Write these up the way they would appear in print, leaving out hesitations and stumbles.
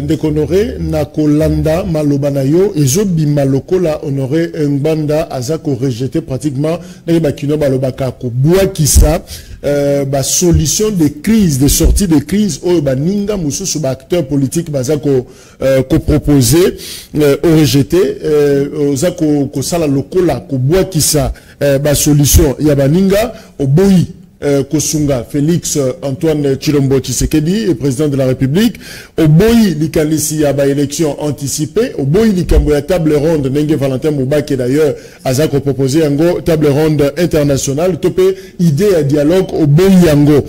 ndeko honoré na kolanda malobana yo ezobima lokola honoré Ngbanda azako rejeté pratiquement na bakino balobaka ko bwakisa ba solution de crise, de sortie de crise o baninga mususu ba acteur politique bazako ko proposer au rejeté ozako ko sala lokola ko bwakisa ba solution ya baninga oboyi Kosunga Félix Antoine Tshilombo Tshisekedi, président de la République, au boyi likanisi à ba élection anticipée, au boyi likambo ya table ronde Nenge Valentin Moubake d'ailleurs azako proposé yango table ronde internationale, topé idée à dialogue au boyi yango.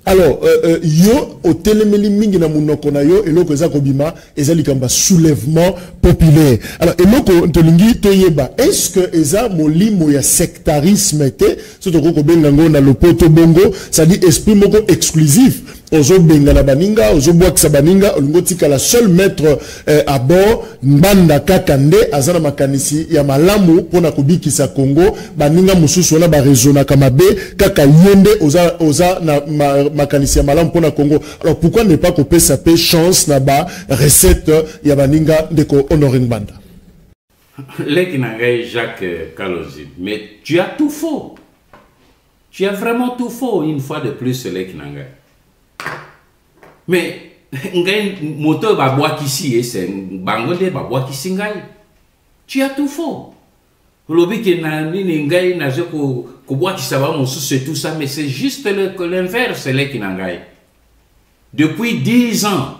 Alors, yo, au téléméli mingi na munoko na yo, eloko ezako bima, ezali kamba soulèvement populaire. Alors, eloko ntolingi toyeba, est-ce que eza molimo ya sectarisme te, soto koko bengango na lopoto bongo, ça dit esprit moko exclusif, ozo benga na baninga, ozo bwakisa baninga, olingo tika la seule maître à bord, Mbanda Kakande, azana makanisi ya malamu, pona kubikisa Congo, baninga mususu wana ba rezona kamabe, kaka yende, oza na makanisi ya malamu pona Congo. Alors pourquoi ne pas couper sa paix chance na ba recette ya baninga ndeko Honoré Ngbanda? Lekinangay Jacques Kalozi, mais tu as tout faux. Tu as vraiment tout faux une fois de plus, Lekinangay. Mais ngai moto ba bwakisi ese bangonde ba bwakisi ngai. Tu as tout faux. Lobi ke na nini ngai na je ko bwakisa ba mosusu tout ça, mais c'est juste l'inverse Lekinangay. Depuis 10 ans,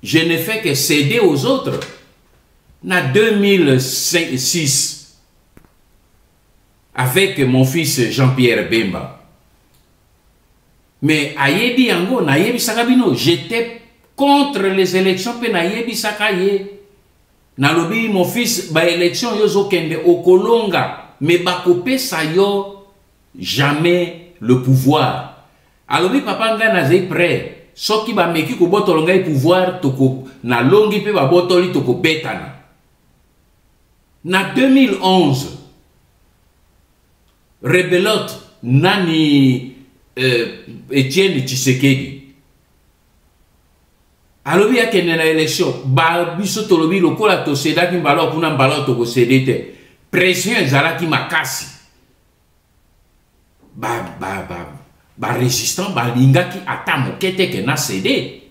je ne fais que céder aux autres. En 2006, avec mon fils Jean-Pierre Bemba. Mais ayebi yango na yebi sakabino, j'étais contre les élections pe na yebi sakaye. Na lobi mon fils ba élection yozo kende okolonga, mais ba kopé sa yo jamais le pouvoir. Alobi papa nga na zé prêt, soki ba meki ko botolonga e pouvoir toko na longi pe ba botoli toko betana. Na 2011, rebelote nani Etienne Tshisekedi. Alobi ya kene na élection, ba biso tolobi lokola to seda ki mbalo kuna mbalo to ko sedete. Pression ezalaki makasi. Ba résistant ba lingaki ata mokete ke na cédé.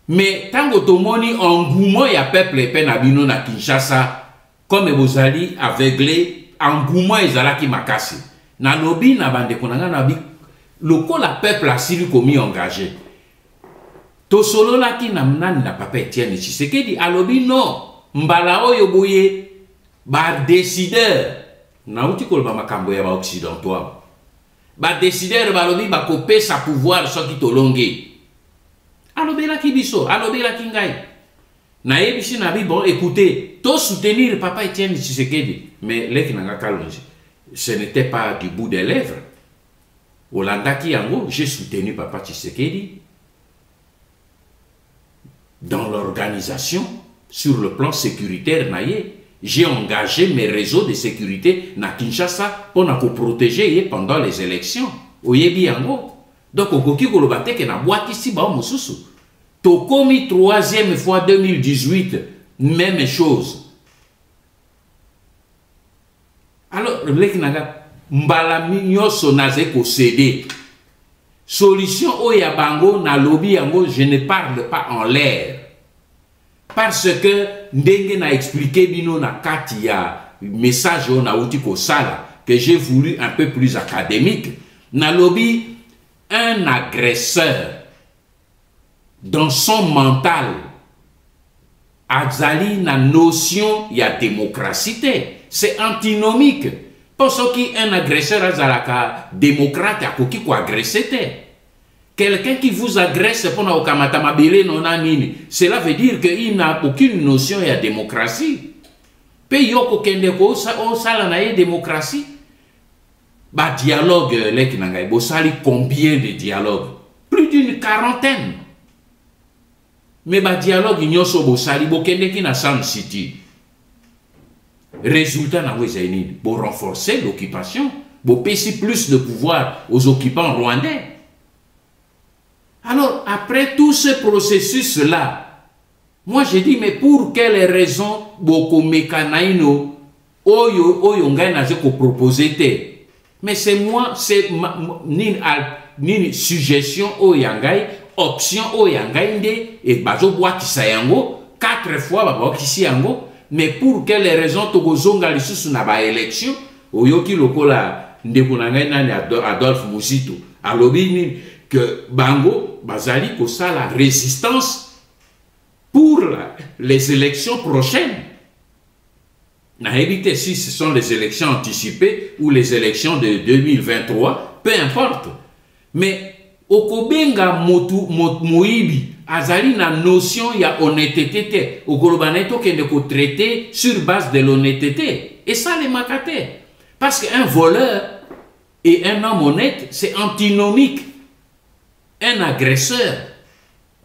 Mais tango tomoni engouement ya peuple pe na bino na Kinshasa, comme bozali aveuglé, engouement ezalaki makasi. Na lobi na bande konanga na bi lokola peuple asili komi engagé. To solo la ki na mnani na papa Etienne Tshisekedi alobi non, mbala oyo boye ba décideur na uti kolba makambo ya ba occidental. Ba décideur ba lobi ba kopé sa pouvoir soki to longue. Alobi la ki biso, alobi la ki ngai. Na yebisi na bi bon écoutez, to soutenir papa Etienne Tshisekedi, mais Lekinanga Kalonji. Ce n'était pas du bout des lèvres. Olanda Kiango, j'ai soutenu Papa Tshisekedi dans l'organisation sur le plan sécuritaire. J'ai engagé mes réseaux de sécurité na Kinshasa pour nous protéger pendant les élections. Oyebi Yango. Donc, au Koki Golobate, qui na boîte ici, bah, Moussousou. Tokomi, troisième fois 2018, même chose. Alors, mbala nyoso naze ko cédé. Solution oya bango na lobby yango, je ne parle pas en l'air. Parce que ndenge na expliqué bino na kati ya message na uti ko sala que j'ai voulu un peu plus académique. Na lobby un agresseur dans son mental azali na notion ya démocratie. C'est antinomique. Parce qu'un agresseur azalaka démocrate a koki ko agressé. Quelqu'un qui vous agresse pendant okamata mabele nona nini, cela veut dire qu'il n'a aucune notion de démocratie. Pe yoko kende ko sala na démocratie. Ba dialogue leki nangay bo sali combien de dialogues? Plus d'une quarantaine. Mais ba dialogue nyoso bo sali bo kende ki na Sun City. Résultat, pour renforcer l'occupation, pour passer plus de pouvoir aux occupants rwandais. Alors, après tout ce processus-là, moi j'ai dit, mais pour quelles raisons beaucoup mécanaïno, oyo ngai na ko proposer. Mais c'est moi, c'est ni suggestion o yangai, option o yangai nde, et bazo bois qui sa yango, 4 fois ba qui si yango, mais pour quelles raisons togozonga lisusu na ba élection, oyoki lokola ndeko na ngai nani Adolphe Musito, alobi ni que bango bazali ko ça la résistance pour les élections prochaines. Na évité si ce sont les élections anticipées ou les élections de 2023, peu importe. Mais okobenga moibi azali na notion ya honnêteté okolobaneto kende ko traiter sur base de l'honnêteté et ça les makate parce qu'un voleur et un homme honnête c'est antinomique. Un agresseur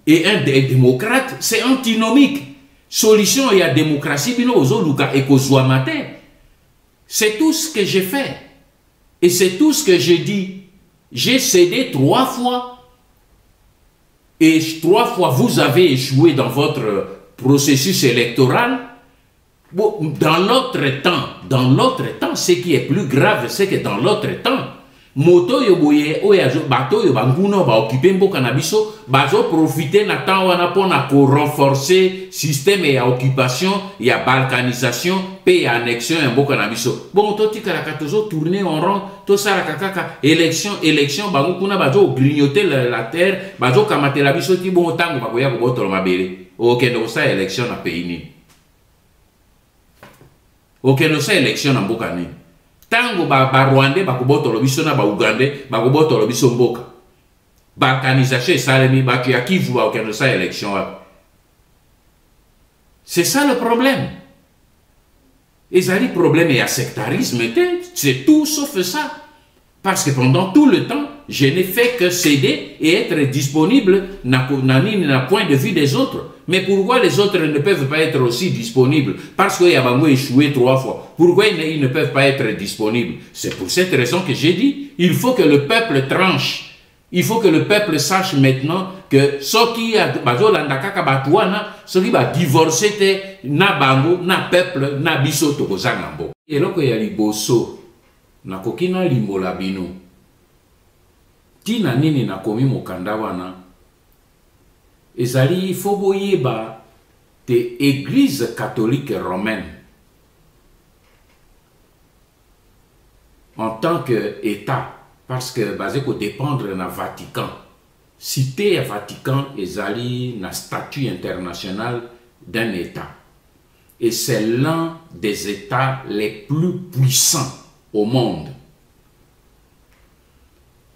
et un démocrate c'est antinomique. Solution et à démocratie bino ozoluka ekozwamate. C'est tout ce que j'ai fait et c'est tout ce que j'ai dit. J'ai cédé 3 fois et 3 fois vous avez échoué dans votre processus électoral. Bon, dans l'autre temps, ce qui est plus grave, c'est que dans l'autre temps, moto yoboye oyazo bato yo banguno ba occuper mboka na biso bazo profiter na temps wana pona ko renforcer système ya occupation ya balkanisation pe ya annexion ya mboka na biso bon to tika la tozo tourner en rond to sala kaka élection bango kuna bazo grignoter la terre bazo kamate la biso ti bon tango bakoya ko botolo mabele okendo sa élection na pays ni okendo sa élection na mboka ni tango ba Rwandais bakobotolo biso na ba Ugandais bakobotolo biso mboka balkanisation salemi ba Kivu ba okendo sa élection. C'est ça le problème. Et ça le problème et à sectarisme c'est tout sauf ça. Parce que pendant tout le temps, je n'ai fait que céder et être disponible na point de vue des autres. Mais pourquoi les autres ne peuvent pas être aussi disponibles? Parce qu'il y a échoué 3 fois. Pourquoi ils ne peuvent pas être disponibles? C'est pour cette raison que j'ai dit, il faut que le peuple tranche. Il faut que le peuple sache maintenant que ce qui a divorcé na bango, na peuple, na biso tokozangambo. Et là qu'il y a liboso, na kokina limbola bino. Tina nini na komi mokanda wana. Ezali faut boyeba te église catholique romaine en tant que État, parce que basé ko dépendre na Vatican. Cité à Vatican ezali na statut international d'un État. Et c'est l'un des États les plus puissants au monde.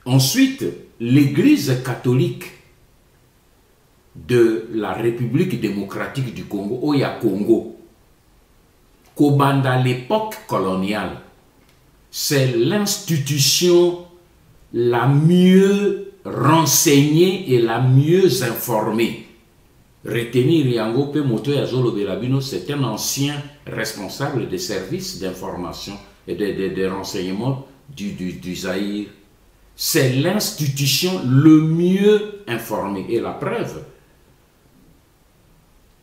Ensuite, l'Église catholique de la République démocratique du Congo, Oya Congo, Kobanda l'époque coloniale, c'est l'institution la mieux renseignée et la mieux informée. Retenir Yango Pe Moto Yazolo Belabino, c'est un ancien responsable des services d'information et de renseignement du Zaïre. C'est l'institution le mieux informée. Et la preuve,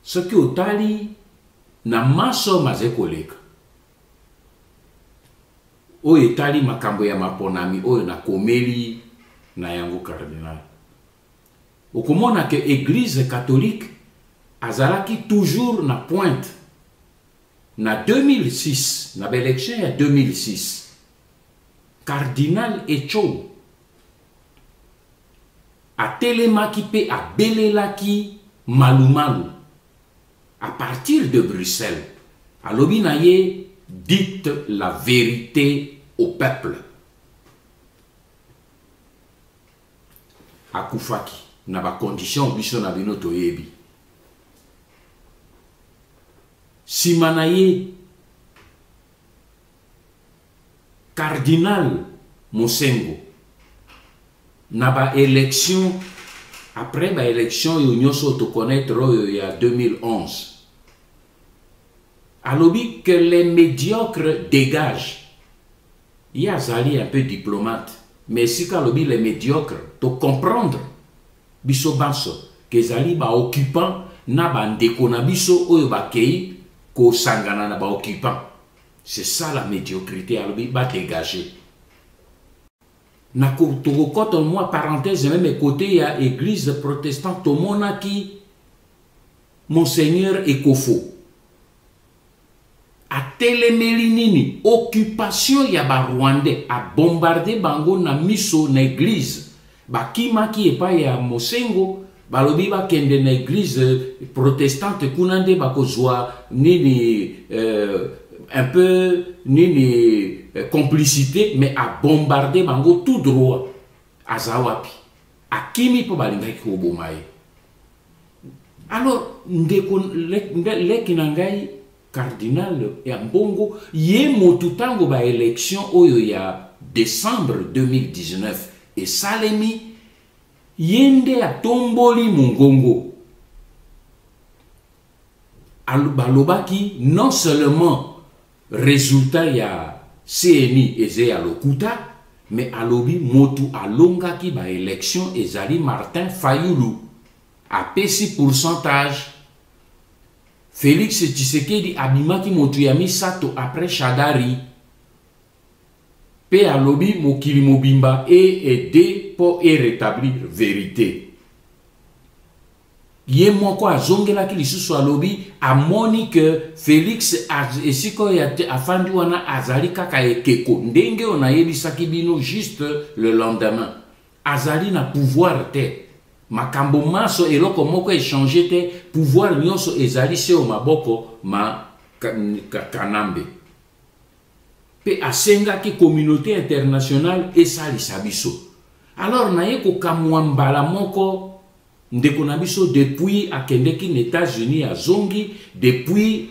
ce qui au Tali n'a maso mazekoleka. O etali makambo ya maponami o na komeli na yango cardinal. Okomona que église catholique azalaki toujours na pointe. Na 2006, na élection ya 2006. Cardinal Echo a telemaki pe a belelaki malumalu à partir de Bruxelles. A lobinaye dites la vérité au peuple. A Koufaki na ba condition biso na bino toyebi. Simanaye Cardinal Mosengo na ba élection après ba élection yo nyoso to connaître il y a 2011. Alobi que les médiocres dégagent. Il y a Zali un peu diplomate, mais si Kalobi les médiocres to comprendre biso banso kezali ba occupant na bandeko na biso oyo bakei ko sangana na ba occupant. C'est ça la médiocrité alobi ba dégager. Na ko to moi parenthèse même côté il y a église protestante tomonaki Monseigneur Ekofo a telemeli nini occupation ya ba Rwandais a bombardé bango na miso na église bakimaki epa ya Mosengo balobi bakende na église protestante kunande bakozwa nini un peu nini complicité mais a bombardé bango tout droit azawapi akimi po balingaki ko bomaye. Alors ndeko leki na ngai cardinal ya mbongo ye motu tango ba élection oyo ya décembre 2019 et salemi yende atomboli mungongo balobaki non seulement résultat ya CNI eze ya lokuta mais alobi motu alongaki ba élection ezali Martin Fayulu a pesi pourcentage. Félix Tshisekedi abimaki motu ya misato après Shadari pe alobi mokili mobimba et aider pour rétablir vérité. Ye moko azongelaki lisusu alobi amoni que Félix esiko ya afandi wana azali kaka ekeko ndenge on ayebisaki bino juste le lendemain azali na pouvoir te makambo maso eloko moko échanger te pouvoir nyonso ezali se o maboko ma kanambe pe asengaki communauté internationale esalisa biso. Alors naye kokamwa mbala moko ndeko na biso depuis akendeki na États-Unis azongi depuis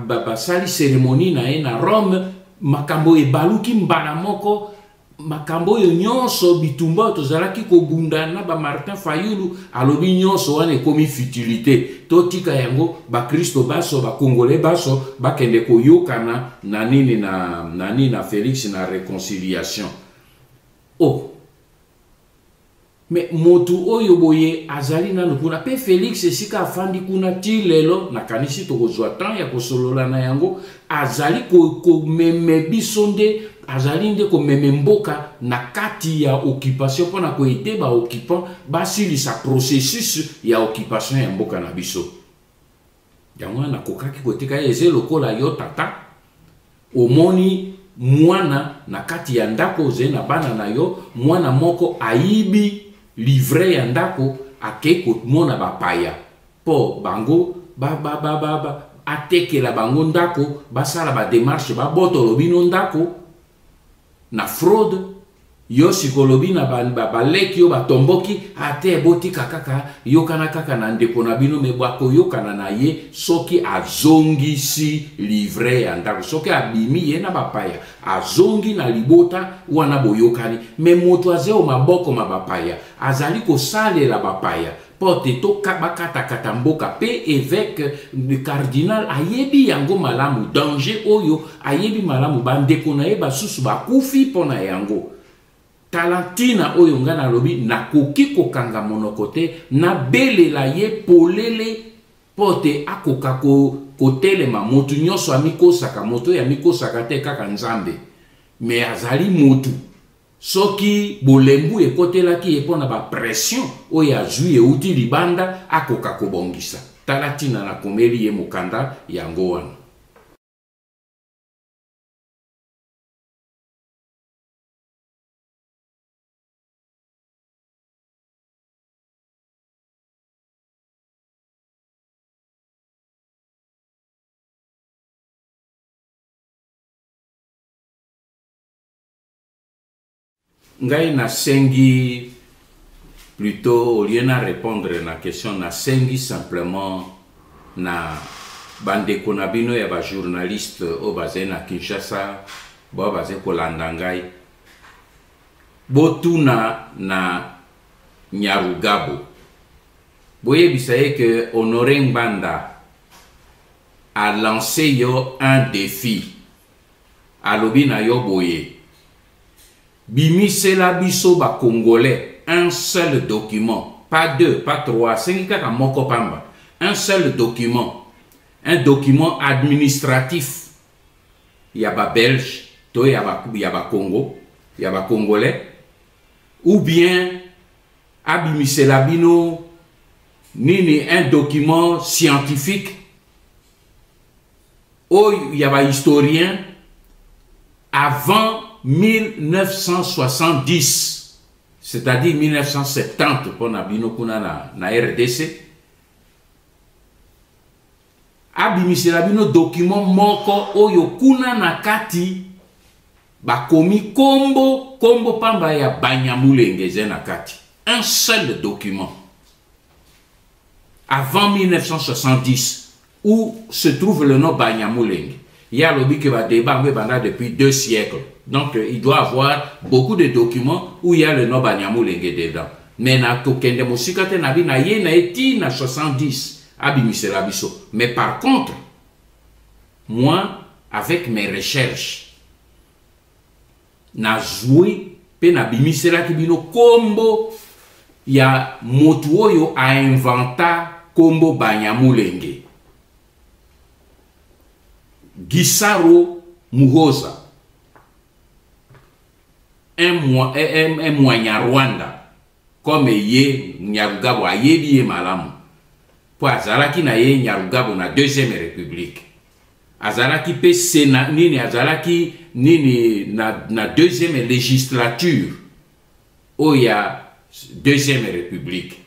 basali cérémonie na ye na Rome makambo ebaluki mbala moko makambo yo nyonso bitumba tozalaki kobunda na ba Martin Fayulu alobi nyonso wana ekomi futilité totika yango ba Kristo baso ba Congolais baso bakende koyokana na nini na Félix na réconciliation. Oh mais motu oyo boye azali na kuna pe Félix esika afandi kuna ti lelo na kanisi tokozwa temps ya kosolola na yango azali ko meme bisonde azali nde ko meme mboka na kati ya occupation pona ko ete ba occupant basilisa processus ya occupation ya mboka na biso yango na kokaki kotika eze lokola yo tata omoni mwana na kati ya ndako ze na bana na yo mwana moko aibi livre ya ndako akeko mona bapaya po bango atekela bango ndako basala ba démarche ba botolo bino ndako na fraude yo sikolobi na baleki yo batomboki ate botika kaka yokana kaka na ndeko na bino me bwako yokana na ye soki azongisi livre ya ndako soki abimi ye na bapaya azongi na libota wana boyokani me moto azeo maboko mabapaya azali kosalela bapaya pote toka bakata mboka pe évêque le cardinal ayebi yango malamu danger oyo ayebi malamu bandeko na ye basusu bakufi pona yango. Talantina oyo nga na lobi na koki kokanga monoko te na belela ye polele pote akoka kotelema motu nyonso amikosaka moto ya mikosaka te kaka nzambe me azali motu soki bolembu ekotelaki epona ba pression oyo azwi euti libanda akoka kobongisa. Talatina na komeli ye mokanda yango wana. Ngai na sengi plutôt au lieu na répondre na question na sengi simplement na bande konabino ya ba journaliste o bazé na Kinshasa bo bazé kolanda ngai botuna na Nyarugabo boye bisaye que Honoré Ngbanda a lancé yo un défi alobi na yo boye Bimi c'est la biso ba Congolais un seul document pas 2, pas 3, 5 kaka moko pamba. Un seul document, un document administratif. Il y a ba Belge, il y a ba Congo, il y a ba Congolais, ou bien abimisela bino nini un document scientifique, ou il y a ba historien avant 1970, c'est-à-dire 1970 pour nabino kuna na RDC. Abimisela bino document moko oyo kuna na kati bakomi kombo pamba ya Banyamulenge na kati. Un seul document avant 1970 où se trouve le nom Banyamulenge. Il y a lobby qui va débattre depuis 2 siècles. Donc il doit avoir beaucoup de documents où il y a le nom Banyamulenge dedans. Mais na tokende musikate na bi na ye na eti na 70. Mais par contre, moi, avec mes recherches, na joué pe na bimisela kibino kombo ya motu oyo a inventa kombo Banyamulenge. Gisaro Muhoza, un Rwanda, comme ye Nyarugabo ayebi malamu. Pour Azalaki na ye Nyarugabo na Deuxième République. Azalaki pe Sénat nini Azalaki nini na Deuxième Législature. Oh ya Deuxième République.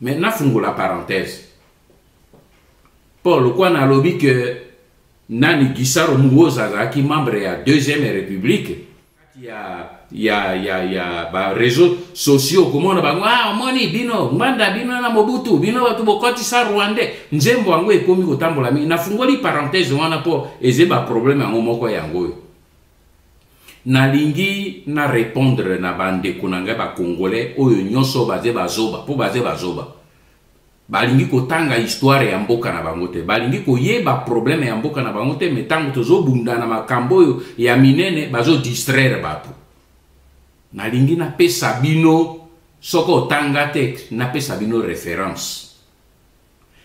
Maintenant fungo la parenthèse. Paul quoi na lobby que Nani Gisaro Muhoza Azalaki membre ya Deuxième République. Il y a ba réseaux sociaux comment on va moni bino mbanda bino na Mobutu bino watu bokoti sa Rwandais nzembo yango ekomi kotambola mi na fungoli parenthèse wana po ezeba problème yango moko yango na lingi na répondre na bande kunanga ba congolais oyo nyoso baze bazoba po baze bazoba balingi kotanga histoire ya mboka na bango te balingi koyeba problème ya mboka na bango te metango tozo bunda na makambo oyo ya minene bazo distraire bato. Nalingi na pesa bino soko tanga tek na pesa bino référence.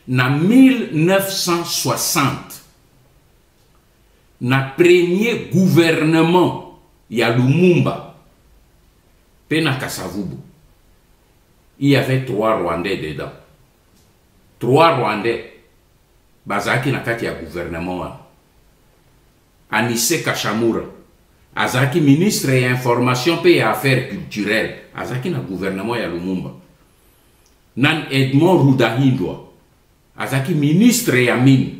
Na 1960 na premier gouvernement ya Lumumba pe na Kasavubu il y avait 3 Rwandais dedans. 3 Rwandais bazaki na kati ya gouvernement wa. Anissé Kachamura Azaki ministre et information et affaires culturelles. Azaki na gouvernement ya Lumumba. Nan Edmond Rudahindwa. Azaki ministre ya mine.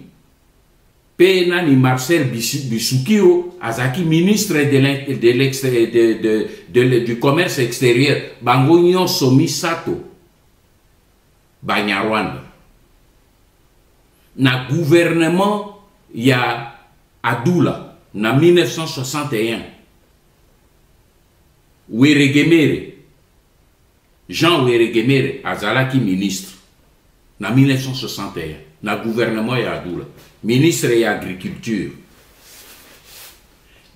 Pe nani Marcel Bissoukiro. Azaki ministre du commerce extérieur. Bango nyonso misato. Banyarwanda. Na gouvernement ya Adula. Na 1961, Weregemere, Jean Weregemere, azalaki ministre. Na 1961, na gouvernement ya Adula, ministre ya agriculture.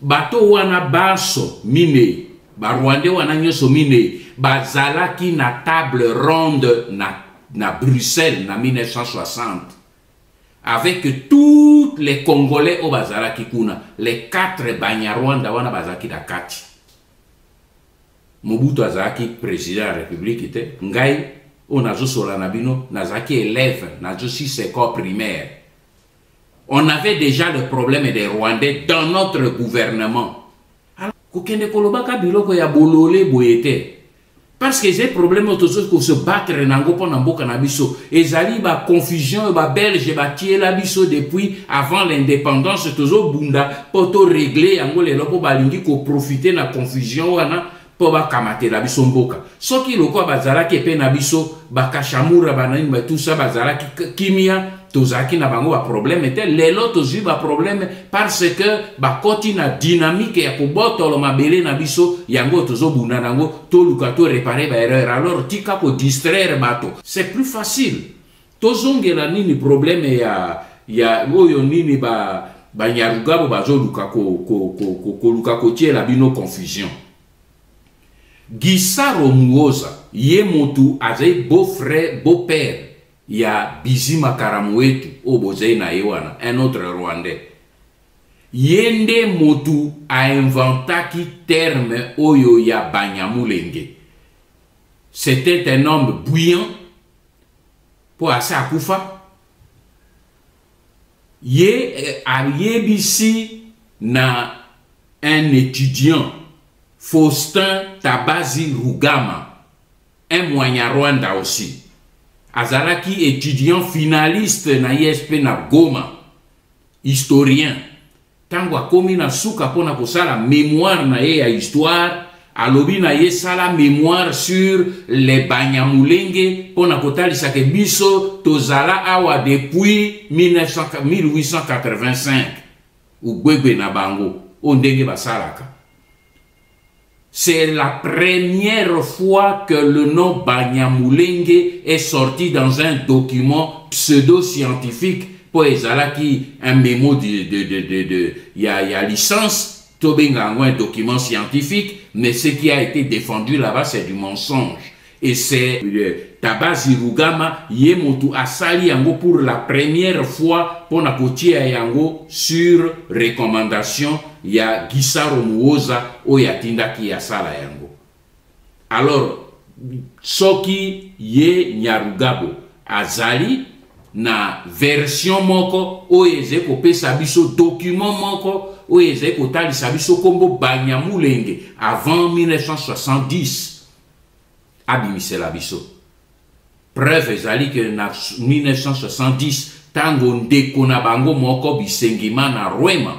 Bato wana baso mine, ba Rwandais wana nyoso mine, bazalaki na table ronde na Bruxelles na 1960. Avec tous les Congolais au Bazalaki Kuna, les 4 Banyarwanda wana bazaki da kati. Mobutu azaki président de la République était ngai on a sola nabino nazaki élève nazo 6 écoles primaires. On avait déjà le problème des Rwandais dans notre gouvernement. Alors kokende kolobaka biloko ya bolole boyete. Parce que ces problèmes autour pour se battre nango pour namboka na biso ezali ba confusion ba belge ba tie la biso depuis avant l'indépendance toujours bunda pour to régler yango lelo po balingi ko profiter na confusion wana po ba kamate la biso mboka soki loko bazala ke pe na biso ba Kachamura banani ba tout ça bazala kimia tozaki na bango ba problème était lelo tozu ba problème parce que ba koti na dynamique ya kobotolo mabele na biso yango tozo bunda nango to luka to réparer ba erreur alors tika ko distraire bato c'est plus facile tozongela nini problème ya oyo nini ba Nyarugabo bazo luka ko luka ko tie la bino confusion. Gisaro Muhoza ye motu azai beau-frère, beau-père. Il y a Bizima Karamouetu, Obozei na Ewana, un autre Rwandais. Yende motu a inventé terme oyo ya Banyamulenge. C'était un homme bouillant pour Asa Akufa. Yebisi na un étudiant, Faustin Tabazi Rugama, un moyen Rwanda aussi. Azalaki étudiant finaliste na ISP na Goma, historien. Tango akomi na suka pona kosala mémoire na ye ya histoire, alobi na ye sala mémoire sur les Banyamulenge pona kotalisa ke biso tozala awa depuis 1885 ou gwegwe na bango ondenge basalaka. C'est la première fois que le nom Banyamulenge est sorti dans un document pseudo-scientifique pour ezalaki un mémo de ya licence, tobengango un document scientifique, mais ce qui a été défendu là-bas c'est du mensonge. Et c'est Tabazi Rugama Yemotu asali yango pour la première fois pour na kotia yango sur recommandation ya Gisaro Muoza Oyatindaki Yasala yango. Alors, soki ye Nyarugabo azali na version moko oyeze kopesa biso document moko oyeze kotalisa biso kombo Banyamulenge avant 1970 abimisela biso. Preuve ezali que na 1970 tango ndeko na bango moko Bisengima na Rwema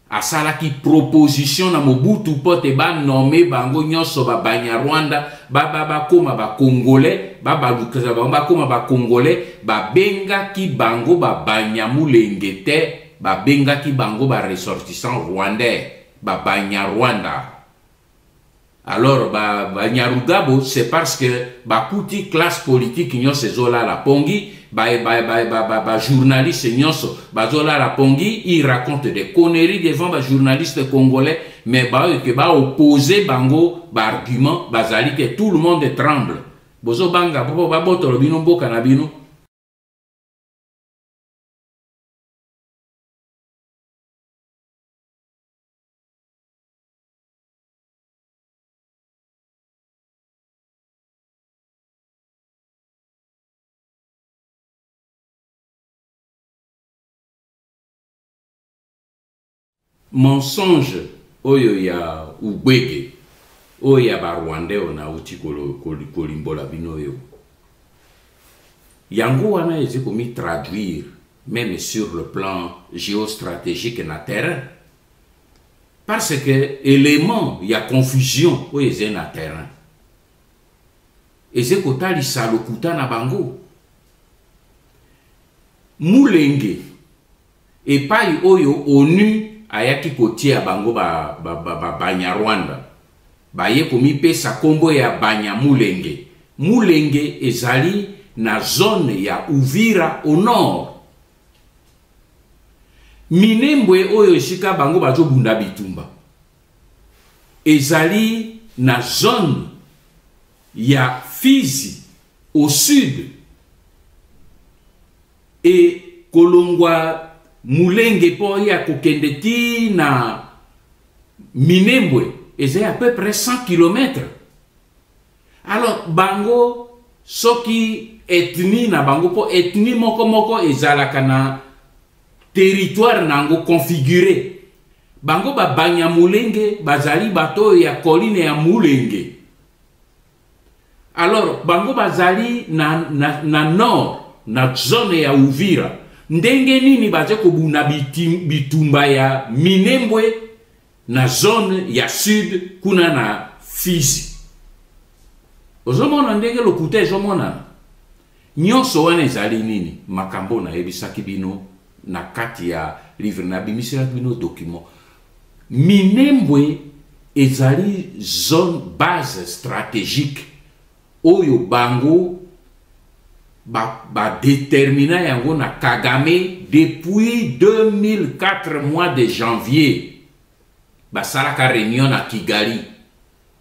asalaki proposition na Mobutu pote ba nommé bango nyonso ba Banyarwanda bakoma ba Congolais babalukaza bango bakoma ba Congolais babengaki bango ba Banyamulenge te babengaki bango ba ressortissant rwandais ba Banyarwanda. Alors, Nyarugabo, c'est parce que Bakuti classe politique nyonso zola la pongi, journaliste nyonso zola la pongi, il raconte des conneries devant les journalistes congolais, mais que opposé bango argument, bazali que tout le monde tremble. Bozo banga, boto lobino mboka na bino. Mensonge oyo ya Ubwege oyo ya Barwandais ona uti kolimbola bino yo yango wana ezi komi traduire même sur le plan géostratégique na terrain parce que élément ya confusion oyo ezi na terrain ezi kotalisa lokuta na bango Mulenge epai oyo ONU ayaki kotia bango Banyarwanda baye komi pesa kombo ya Banyamulenge. Mulenge ezali na zone ya Uvira au nord. Minembwe oyo esika bango bazo bunda bitumba ezali na zone ya Fizi au sud. Et kolongwa Mulenge po ya kokendeti na Minembwe ezali à peu près 100 km. Alors bango soki ethnie na bango po ethnie moko ezalaka na territoire nango configuré. Bango Banyamulenge bazali bato ya colline ya Mulenge. Alors bango bazali na nord na zone ya Uvira. Ndenge nini baze kobuna bitumba ya Minembwe na zone ya sud kuna na Fizi. Ozomona ndenge lokuta ezomona. Nyonso wana ezali nini makambo na yebisaki bino na kati ya livre na bimisela bino document. Minembwe ezali zone base stratégique oyo bango détermina yango na Kagame depuis 2004 mois de janvier. Basalaka réunion na Kigali.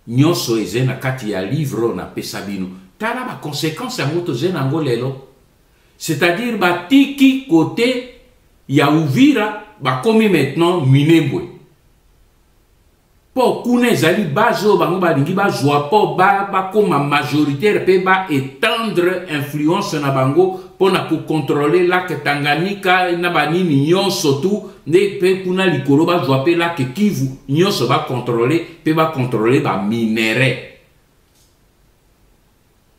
nyonso eze na kati ya livre na pesa bino tala ba conséquence ya moto ze nango lelo, c'est-à-dire batiki côté ya Uvira bakomi maintenant Minembwe po kuna ezali base oyo bango balingi bazwa po bakoma majoritaire pe ba étendre influence na bango pona kocontrôler lac Tanganyika na banini nyonso tu nde pe kuna likolo bazwa pe lac Kivu nyonso bacontrôler pe bacontrôler baminere.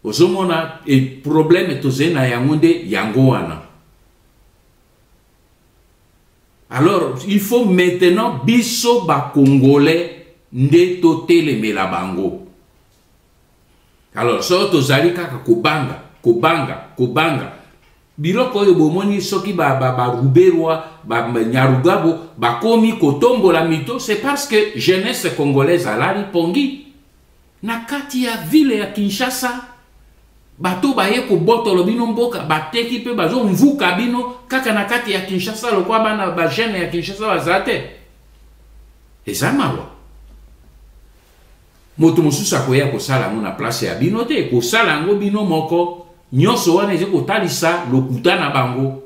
Ozomona e problème tozali na yango nde yango wana. Alors il faut maintenant biso ba Congolais nde totelemela bango. Alors so tozali kaka kobanga biloko oyo bomoni soki baruberwa banyarugabo bakomi kotombola mito, c'est parce que jeunesse congolaise alali pongi na kati ya ville ya Kinshasa. Bato baye kobotolo bino mboka bateki pe bazo mvuka bino kaka na kati ya Kinshasa lokwa bana ba jeune ya Kinshasa bazate eza mawa. Moto mosusu akoya kosala ngo na place ya bino te, kosala ngo bino moko nyonso wana eze kotalisa lokuta na bango.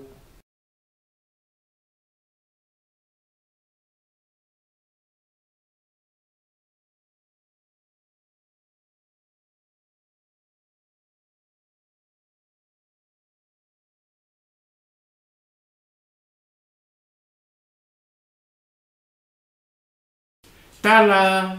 Tala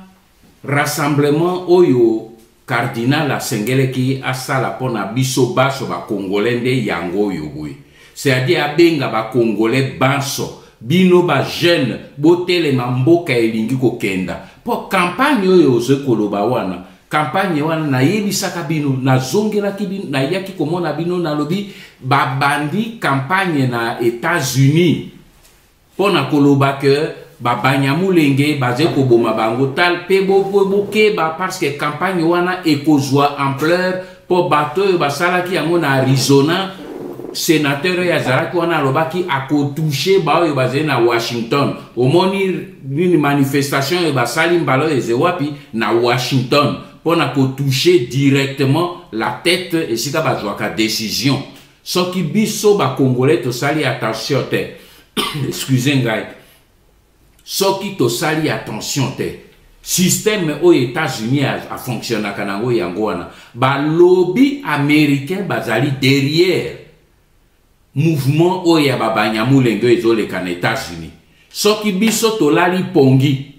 rassemblement oyo cardinal asengeleki asala pona biso baso ba congolais nde yango oyo boye, c'est-à-dire abenga ba congolais banso bino ba jeune botelema mboka elingi kokenda po campagne oyo ozekoloba wana. Campagne wana nayebisaka bino nazongelaki bino nayaki komona bino nalobi babandi campagne na États-Unis pona koloba ke Banyamulenge baze koboma bango tal pe bokeba parce que campagne wana ekozwa ampleur po bato basalaki yango na Arizona. Sénateur ya zaraki wana alobaki akotouche baoyo baze na Washington. Omoni nini manifestation e basali mbalo eze wapi na Washington pona kotouche directement la tête esika bazwaka décision. Soki biso ba Congolais to sali attention te excusez ngai soki to sali attention te système aux États-Unis a fonctionné kanango yango wana ba lobby américain bazali derrière mouvement oya ba Banyamulenge ezoleka na États-Unis. Soki biso to lali pongi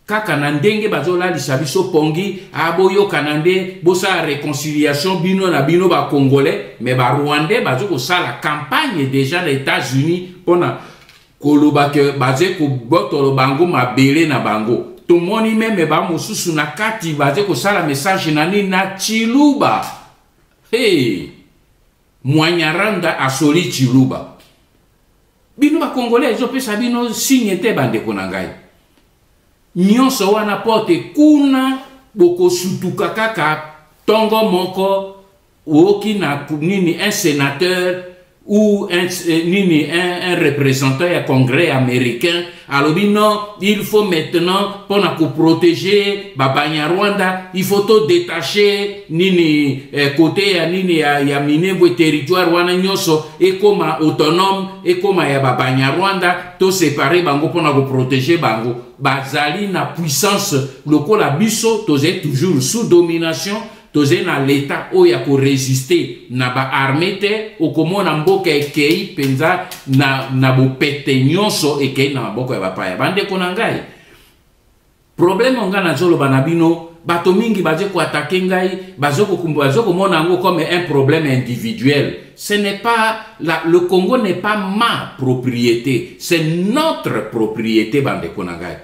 kaka na ndenge bazolalisa biso pongi aboyo kanande bosa réconciliation bino na bino ba Congolais mais ba Rwandais bazo ko sala campagne déjà les États-Unis pona koloba ke baze ko botolo bango mabele na bango. Tomoni meme ba mosusu na kati baze ko sala message nani na Chiluba. Hey, Mwanyaranda asoli Chiluba. Bino ba Congolais ezopesa bino signe te bande konangai. Nyonso wana pote kuna boko sutuka kaka tongo moko woki na nini un sénateur ou un représentant du Congrès américain. Alors non, il faut maintenant pour protéger Banyarwanda, il faut tout détacher nini côté nini ya Minembwe territoire wana nyoso et comme autonome et comme ya Banyarwanda tout séparer bango pour protéger bango. Bazali na puissance lokola biso tozé toujours sous domination. Toze na l'État oya ko résister na ba armée te okomona mboka ekei penza na bopete nyonso ekei na mboka ya bapaya bande konangai. Problème nga na zolo banabino bato mingi baze ko attaquer ngai bazoko mona ngo comme un problème individuel. Ce n'est pas le Congo n'est pas ma propriété, c'est notre propriété bande konangai.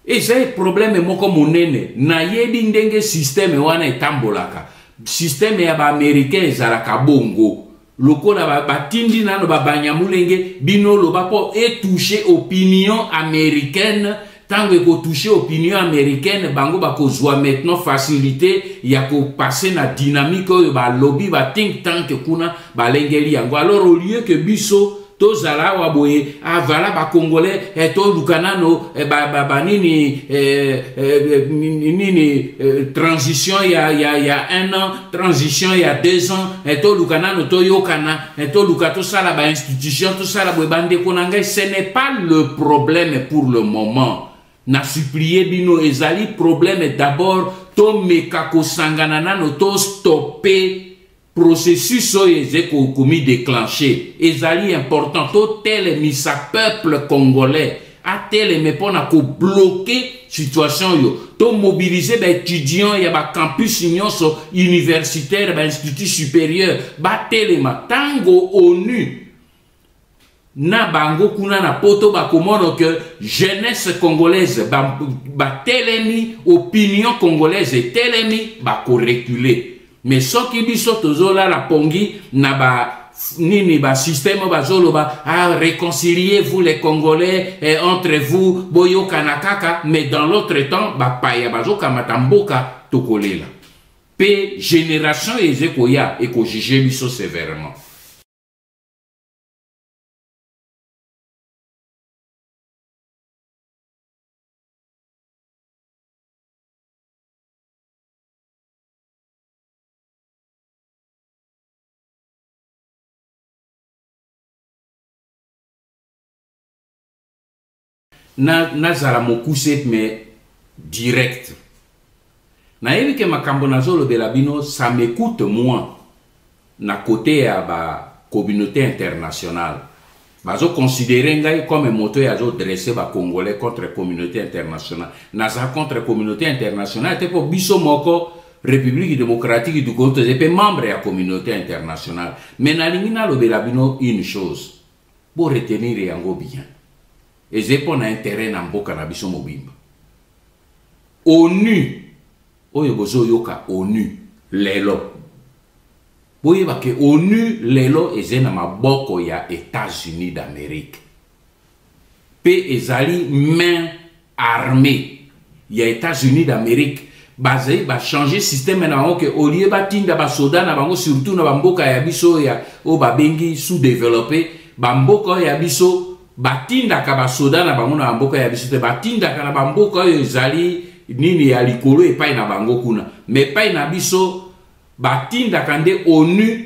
Et c'est problème moko monene na yebi ndenge système wana etambolaka système ya ba américain ezalaka bongo lokola batindi nano ba Banyamulenge bino loba po etoucher opinion américaine tango ko toucher opinion américaine bango bakozwa maintenant facilité ya ko passer na dynamique oyo ba lobby ba think tank kuna balengeli yango. Alors au lieu que biso tozala wa boye avala ba congolais to lukanano nini transition il y a 1 an, transition il y a 2 ans to lukanano to yokana to lukato sala ba institution to sala boye bande konanga. Ce n'est pas le problème pour le moment. Na supplié bino ezali problème d'abord to mekako sanganana no to stopper processus oye ko komi déclenché ezali important to tel misa peuple congolais a tel me pona ko bloquer situation yo to mobiliser ba étudiants ya ba campus nyonso universitaire ba institut supérieur ba telema tango ONU na bango kuna na poto ba komono que jeunesse congolaise ba telemi opinion congolaise telemi ba ko reculer. Mais ce qui dit sotozola la pongi na ba nini ba système ba zolo ba réconciliez-vous les Congolais entre vous boyo kanakaka, mais dans l'autre temps ba paya bazo kamatamboka tokolela pe génération ezekoya et ko juger biso sévèrement. Nazara mokuse mais direct. Na yebi ke makambo nazolo belabino, ça m'écoute moi na côté à ba communauté internationale. Bazo considérer ngai comme moto ya zo dresser ba congolais contre communauté internationale. Naza contre communauté internationale te po biso moko République démocratique du Congo te membre ya communauté internationale. Mais na lingina lo belabino une chose. Pour retenir yango bien. Et c'est pour intérêt dans mboka na biso mobimba. ONU, oyo bozo yoka ONU lelo. Boye ba ke ONU lelo ezena maboko ya États-Unis d'Amérique. Pe ezali main armée ya États-Unis d'Amérique. Basé ba changer système na bango ke au lieu ba tinda ba soda na bango surtout na mboka ya biso ya o ba bengi sous-développé, ba mboka ya biso batinda ka basoda na bango na mboka ya biso te batinda ka na bamboka oyo ezali nini ya likolo epai na bango kuna mais epai na biso batinda ka nde ONU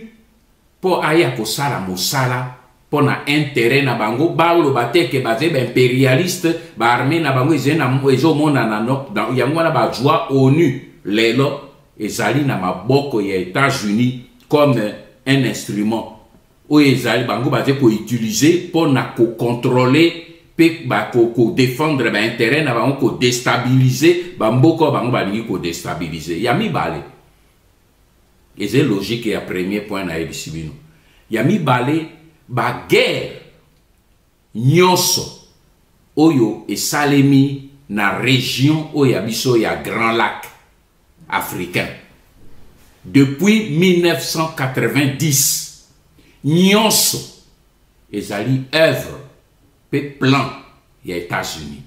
po aya kosala mosala po na intérêt na bango baolo bateke baze ba impérialiste ba armée na bango ezena ezomona na yango na bajwa ONU lelo ezali na maboko ya États-Unis comme un instrument oyo ezali bango baze ko utiliser pour na ko contrôler pe ba ko défendre ba intérêt na bango ko déstabiliser ba mboko bango balingi ko déstabiliser ya mibale eze logique ya premier point na ebisibino ya mibale ba guerre nyonso oyo esalemi na région oyo ya biso ya Grand Lac africain depuis 1990 nyonso ezali œuvre pe plan ya États-Unis.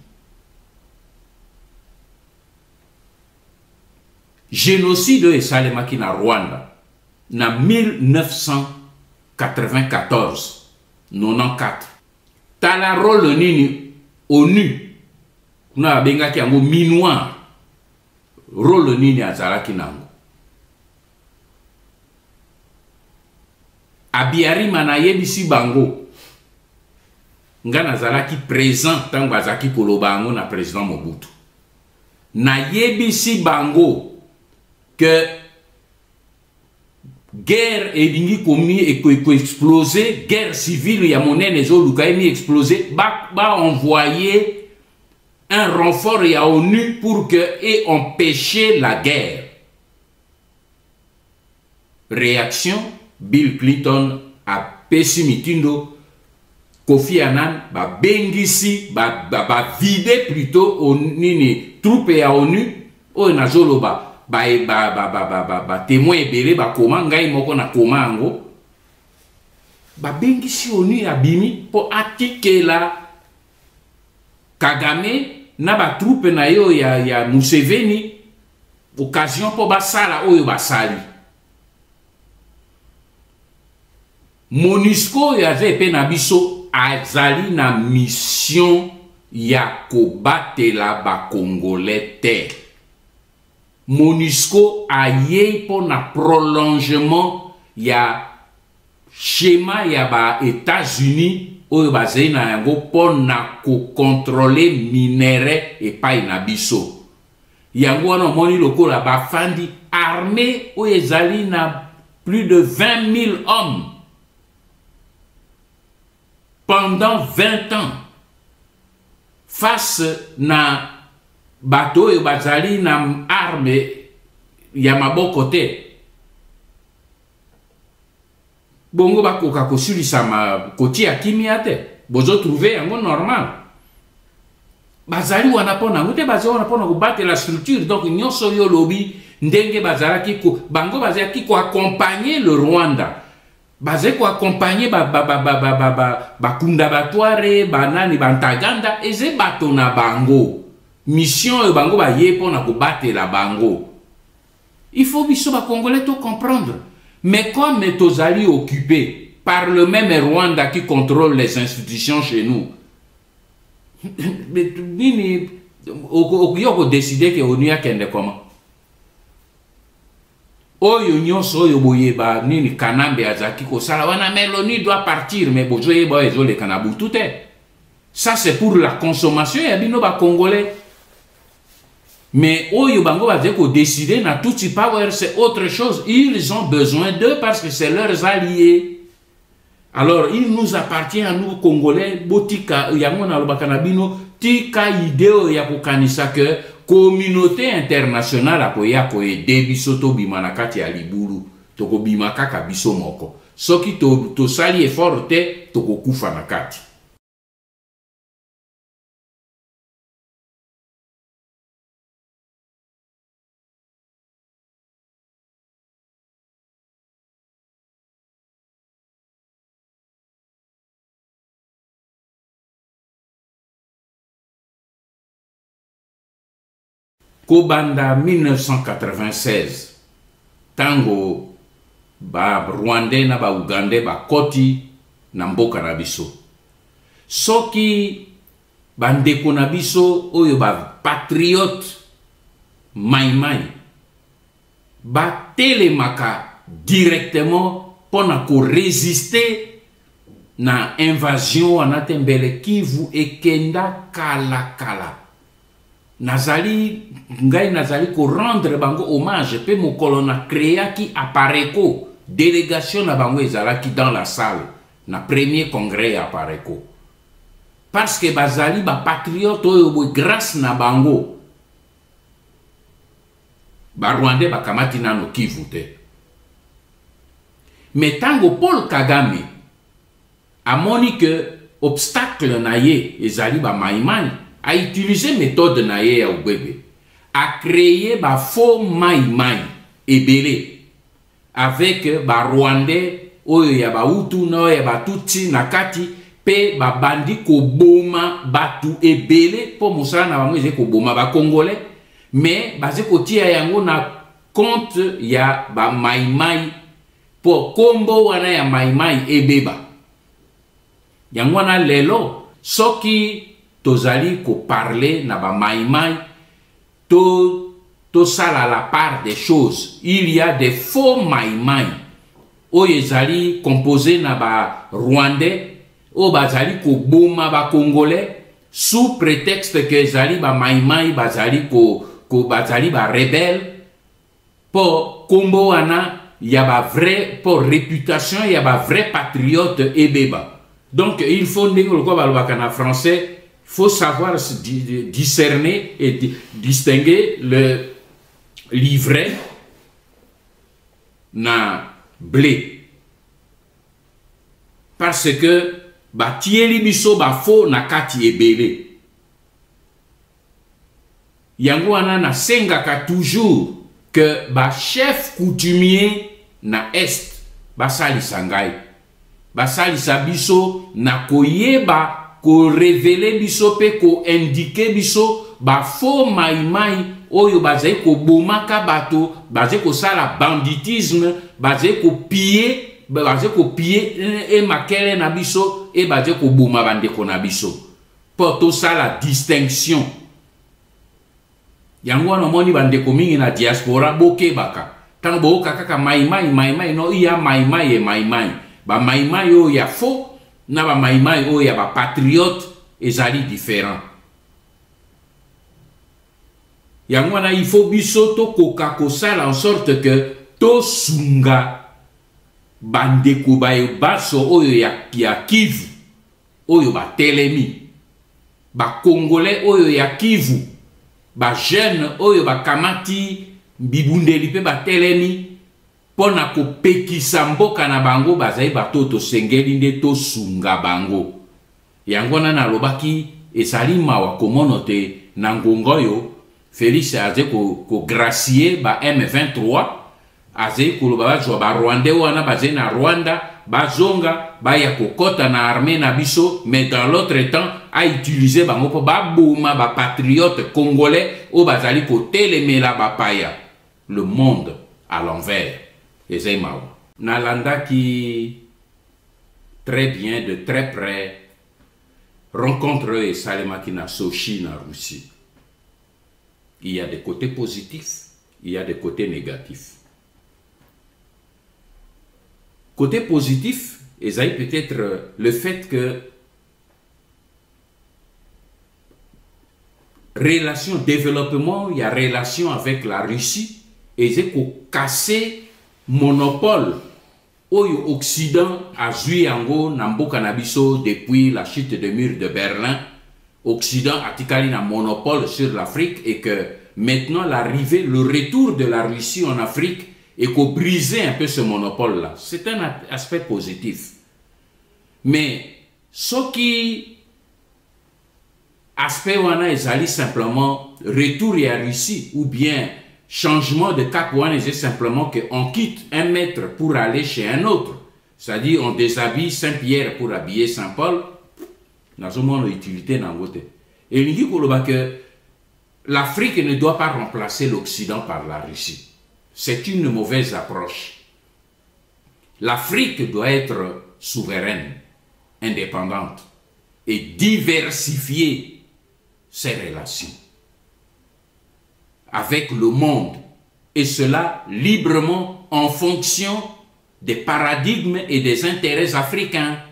Génocide esalemaki na Rwanda na 1994 94 tala rôle nini ONU kuna bengaki yango minuar rôle nini azalaki nango Abiarima na yebisi bango nga nazalaki présent tango azaki koloba yango na président Mobutu na yebisi bango que guerre elingi komi exploser guerre civile ya monene ezoluka emi exploser ba envoyer un renfort ya ONU pour que et empêcher la guerre. Réaction Bill Clinton a pessimitindo Kofi Annan ba bengisi ba vider plutôt nini troupe ya ONU o nazoloba ba témoin ebele ba koma ngai moko na koma ngo ba bengisi ONU abimi po atikela Kagame na ba troupe na yo ya Museveni occasion po basala oyo basali MONUSCO yaze pe na biso azali na mission ya kobatela ba Congolais te. MONUSCO aye pour na prolongement ya schéma ya ba États-Unis oyo bazali na yango pour na ko contrôler minéraux et pas na biso. Yango wana moni lokola ba fandi armée oyo ezali na plus de 20 000 hommes pendant 20 ans face na bateau et bazali na arme ya maboko te. Bongo bakoka kosulisa ma koti ya kimia te. Bozo trouver yango normal. Bazali wana pona ngute bazali wana pona kobattre la structure. Donc nyonso yo lobi ndenge bazalaki ko bango bazalaki ko accompagner le Rwanda. Bazé ko accompagner ba kundabatware banani bantaganda eze bato na bango. Mission e bango ba ye pona ko battre la bango. Il faut biso ba Congolais to comprendre. Mais comme tozali occupé par le même Rwanda qui contrôle les institutions chez nous, nini okuyoko décider que onu yakende comment? Oyo nyonso oyo boyeba nini Kanambe azaki ko sala wana Meloni doit partir mais bozoye ba ezole kanabu tout est. Ça c'est pour la consommation ya bino ba Congolais. Mais oyo bango bazé ko décider na Tutsi Power c'est autre chose. Ils ont besoin d'eux parce que c'est leurs alliés. Alors il nous appartient à nous Congolais botika yango na lobaka na bino tika ideo ya kokanisa que communauté internationale akoya ko aider biso to bima na kati ya libulu to ko bima kaka biso moko. Soki to sali effort te to ko kufa na kati. Kobanda 1996 tango ba Rwandais na ba Ugandais ba koti na mboka na biso soki bandeko na biso oyo ba patriote maimai ba telemaka directement pona ko résister na invasion wana tembele Kivu ekenda kala kala. Nazali ko rendre bango hommage pe mokolo na créa ki Apareko délégation na bango ezalaki dans la salle na premier congrès ya Apareko parce que bazali ba patriote oyo boy grâce na bango ba Rwandais bakamati nano Kivu te. Mais tango Paul Kagame amoni que obstacle na ye ezali ba maimai a utilisé méthode na ye ya ubebe a créé ba faux maimai ebele avec ba Rwandais oyo ya ba Hutu na ya ba Tutsi na kati pe ba bandi ko boma batu ebele po musala na bango eze ko boma ba Congolais mais baze ko tia yango na compte ya ba maimai po kombo wana ya maimai ebeba yango wana lelo soki tozali ko parler na ba maimai to sala la part des choses. Il y a des faux maimai oyo ezali composé na ba Rwandais o bazali ko boma ba Congolais sous prétexte que ezali ba maimai bazali ko bazali ba rebelle pour kombo wana ya ba vrai pour réputation ya ba vrai patriote ebeba. Donc il faut ndenge ko balobaka na français. Il faut savoir discerner et distinguer le livret na blé. Parce que ba tieli biso ba fo na kati ebele. Yango wana na sengaka toujours que ba chef coutumier na est basali sangai. Basali sabiso na koyeba ko révéler biso pe ko indiquer biso ba faux maimai oyo bazai ko bomaka bato bazai ko sala banditisme bazai ko piller baze ko piller et makele na biso et baze ko boma bande ko na biso. Pour tout ça la distinction. Yango na moni bande ko mingi na diaspora boke baka. Tant bo kaka mai no iya mai e mai. Ba mai o ya faux na ba mai o ya ba patriote ezali différent. Yango na il faut biso to koka ko sala en sorte que to sunga bande ko ba baso oyo ya Kivu oyo ba telemi ba congolais oyo ya Kivu ba jeune oyo ba kamati bibundeli pe ba telemi pona ko pekisa mboka na bango bazai batoto sengeli nde to sunga bango. Yango na lobaki esali mawa komono te na ngongo yo Félix aze ko gracier ba M23 aze ko loba jo ba Rwanda wana baze na Rwanda bazonga ba ya kokota na armée na biso, mais dans l'autre temps a utilisé bango po ba bouma ba patriote congolais o bazali ko telemela ba paya le monde à l'envers. Ezemawa Nalanda qui très bien de très près rencontre et Salemaki na Sochi na Russie. Il y a des côtés positifs, il y a des côtés négatifs. Côté positif, Esaïe peut-être le fait que relation développement, il y a relation avec la Russie, et c'est pour casser monopole au Occident a joué en Nambo Canabiso depuis la chute des murs de Berlin. Occident a ticali un monopole sur l'Afrique et que maintenant l'arrivée, le retour de la Russie en Afrique et qu'on brisait un peu ce monopole-là. C'est un aspect positif. Mais ce qui aspect wana ezali simplement retour à la Russie ou bien changement de cap wana est simplement qu'on quitte un maître pour aller chez un autre. C'est-à-dire on déshabille Saint-Pierre pour habiller Saint-Paul. Dans ce monde utilité dans côté. Et il dit que l'Afrique ne doit pas remplacer l'Occident par la Russie. C'est une mauvaise approche. L'Afrique doit être souveraine, indépendante et diversifier ses relations avec le monde, et cela librement en fonction des paradigmes et des intérêts africains.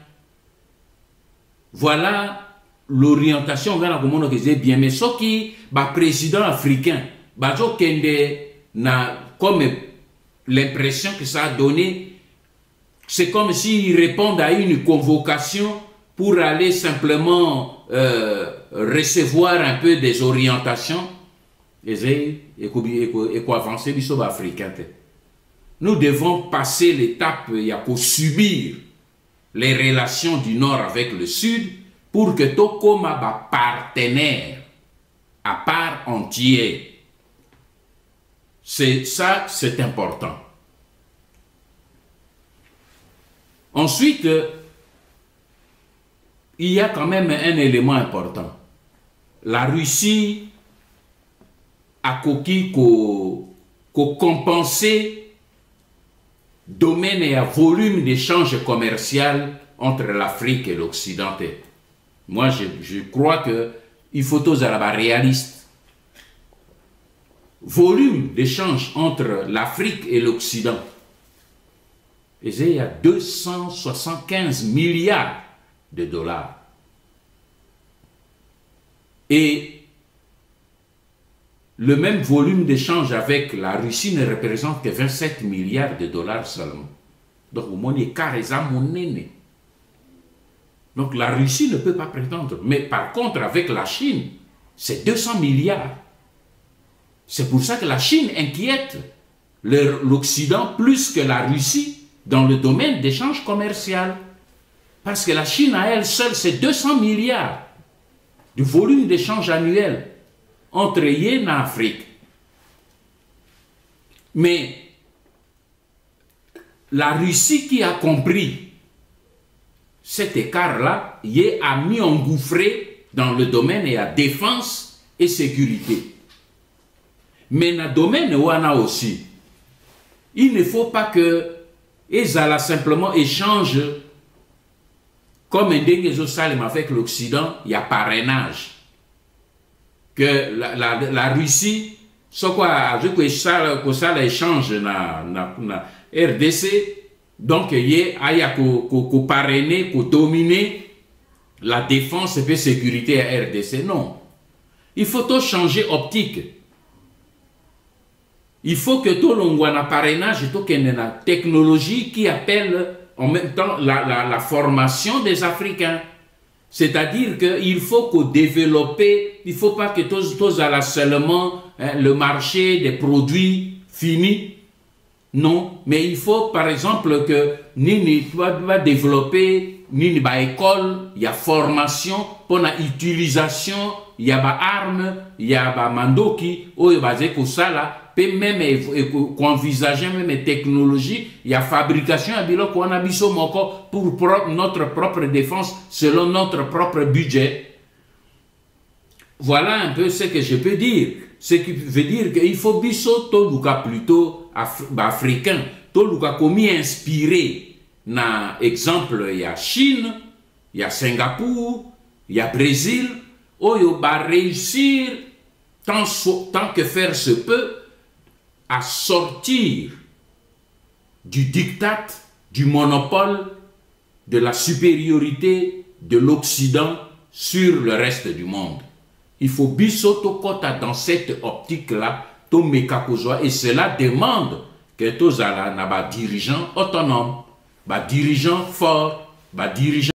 Voilà l'orientation bien, mais ce qui est président africain, comme l'impression que ça a donné, c'est comme s'ils répondent à une convocation pour aller simplement recevoir un peu des orientations et avancer l'histoire africaine. Nous devons passer l'étape, il y a pour subir les relations du Nord avec le Sud pour que Tokoma soit partenaire à part entière. Ça, c'est important. Ensuite, il y a quand même un élément important. La Russie a compenser domaine et volume d'échange commercial entre l'Afrique et l'Occident. Moi, je crois qu'il faut tous être réalistes. Volume d'échange entre l'Afrique et l'Occident. Et il y a 275 milliards de dollars. Et le même volume d'échange avec la Russie ne représente que 27 milliards de dollars seulement. Donc, au moins, il y a monnaie. Donc, la Russie ne peut pas prétendre. Mais par contre, avec la Chine, c'est 200 milliards. C'est pour ça que la Chine inquiète l'Occident plus que la Russie dans le domaine d'échange commercial. Parce que la Chine, à elle seule, c'est 200 milliards du volume d'échange annuel entre Yen et Afrique. Mais la Russie qui a compris cet écart-là, Yen a mis engouffré dans le domaine de la défense et sécurité. Mais dans le domaine où on a aussi, il ne faut pas que ils allaient simplement échange comme un dingue avec l'Occident, il y a parrainage. Que la Russie, ce quoi, que ça échange na RDC, donc il y a qu'on parrainer, qu'on dominer la défense et la sécurité à RDC. Non. Il faut tout changer optique. Il faut que tout le monde parrainage, tout qu'il y ait une technologie qui appelle en même temps la formation des Africains. C'est-à-dire qu'il faut qu'on développe, il ne faut pas que tous allent seulement le marché des produits finis. Non, mais il faut par exemple que Nini doit développer Nini ba école, il y a formation pour la utilisation, il y a ba armes, il y a ba mandoki, ou il y a ba ça là. Même envisager même technologie, il y a fabrication à bilo qu'on a biso moko pour notre propre défense selon notre propre budget. Voilà un peu ce que je peux dire. Ce qui veut dire qu'il faut biso tout le cas plutôt africain, tout le cas comme inspiré. Na exemple, il y a Chine, il y a Singapour, il y a Brésil, où il va réussir tant que faire se peut à sortir du diktat, du monopole, de la supériorité de l'Occident sur le reste du monde. Il faut bisoto kota dans cette optique-là, to mekakozwa, et cela demande que tous les dirigeants autonomes, dirigeants forts, dirigeants